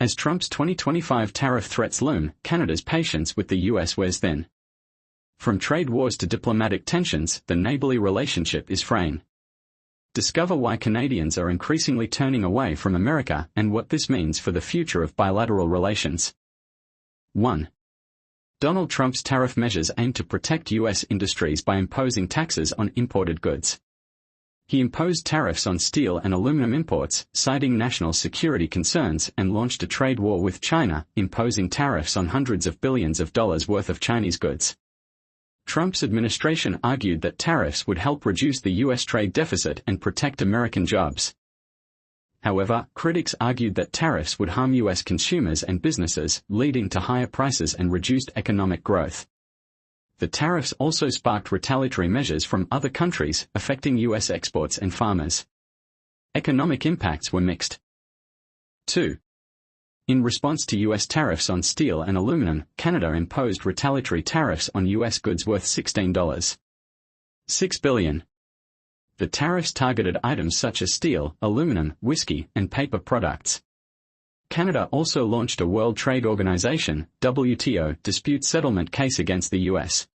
As Trump's 2025 tariff threats loom, Canada's patience with the US wears thin. From trade wars to diplomatic tensions, the neighborly relationship is fraying. Discover why Canadians are increasingly turning away from America and what this means for the future of bilateral relations. 1. Donald Trump's tariff measures aim to protect U.S. industries by imposing taxes on imported goods. He imposed tariffs on steel and aluminum imports, citing national security concerns, and launched a trade war with China, imposing tariffs on hundreds of billions of dollars worth of Chinese goods. Trump's administration argued that tariffs would help reduce the U.S. trade deficit and protect American jobs. However, critics argued that tariffs would harm U.S. consumers and businesses, leading to higher prices and reduced economic growth. The tariffs also sparked retaliatory measures from other countries, affecting U.S. exports and farmers. Economic impacts were mixed. 2. In response to U.S. tariffs on steel and aluminum, Canada imposed retaliatory tariffs on U.S. goods worth $16.6 billion. The tariffs targeted items such as steel, aluminum, whiskey, and paper products. Canada also launched a World Trade Organization (WTO) dispute settlement case against the U.S.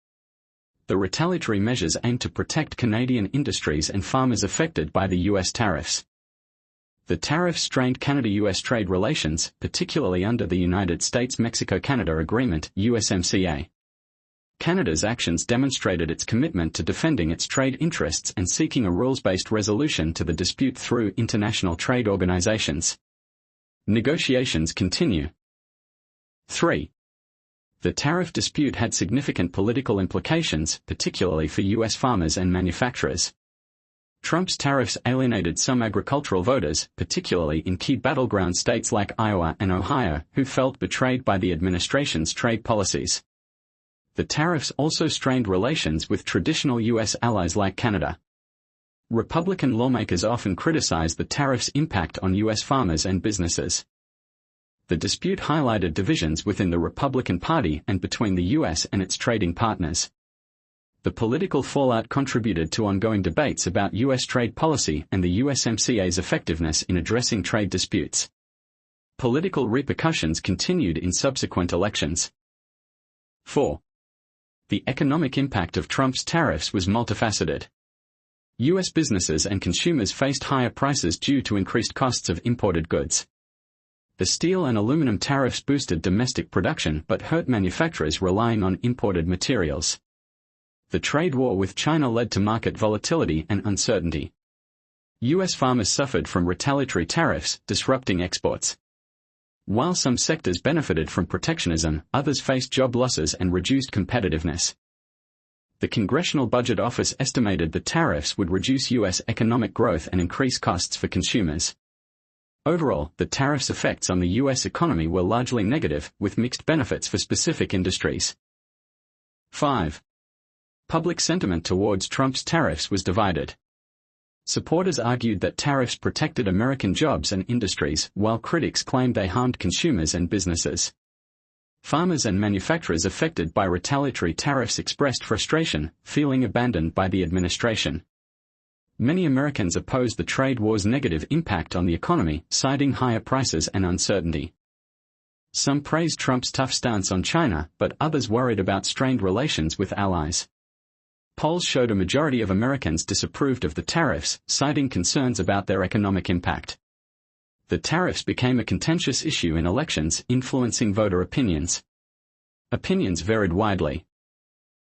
The retaliatory measures aim to protect Canadian industries and farmers affected by the U.S. tariffs. The tariffs strained Canada-U.S. trade relations, particularly under the United States-Mexico-Canada Agreement (USMCA). Canada's actions demonstrated its commitment to defending its trade interests and seeking a rules-based resolution to the dispute through international trade organizations. Negotiations continue. 3. The tariff dispute had significant political implications, particularly for U.S. farmers and manufacturers. Trump's tariffs alienated some agricultural voters, particularly in key battleground states like Iowa and Ohio, who felt betrayed by the administration's trade policies. The tariffs also strained relations with traditional U.S. allies like Canada. Republican lawmakers often criticize the tariffs' impact on U.S. farmers and businesses. The dispute highlighted divisions within the Republican Party and between the U.S. and its trading partners. The political fallout contributed to ongoing debates about U.S. trade policy and the USMCA's effectiveness in addressing trade disputes. Political repercussions continued in subsequent elections. 4. The economic impact of Trump's tariffs was multifaceted. U.S. businesses and consumers faced higher prices due to increased costs of imported goods. The steel and aluminum tariffs boosted domestic production but hurt manufacturers relying on imported materials. The trade war with China led to market volatility and uncertainty. U.S. farmers suffered from retaliatory tariffs, disrupting exports. While some sectors benefited from protectionism, others faced job losses and reduced competitiveness. The Congressional Budget Office estimated the tariffs would reduce U.S. economic growth and increase costs for consumers. Overall, the tariffs' effects on the U.S. economy were largely negative, with mixed benefits for specific industries. 5. Public sentiment towards Trump's tariffs was divided. Supporters argued that tariffs protected American jobs and industries, while critics claimed they harmed consumers and businesses. Farmers and manufacturers affected by retaliatory tariffs expressed frustration, feeling abandoned by the administration. Many Americans opposed the trade war's negative impact on the economy, citing higher prices and uncertainty. Some praised Trump's tough stance on China, but others worried about strained relations with allies. Polls showed a majority of Americans disapproved of the tariffs, citing concerns about their economic impact. The tariffs became a contentious issue in elections, influencing voter opinions. Opinions varied widely.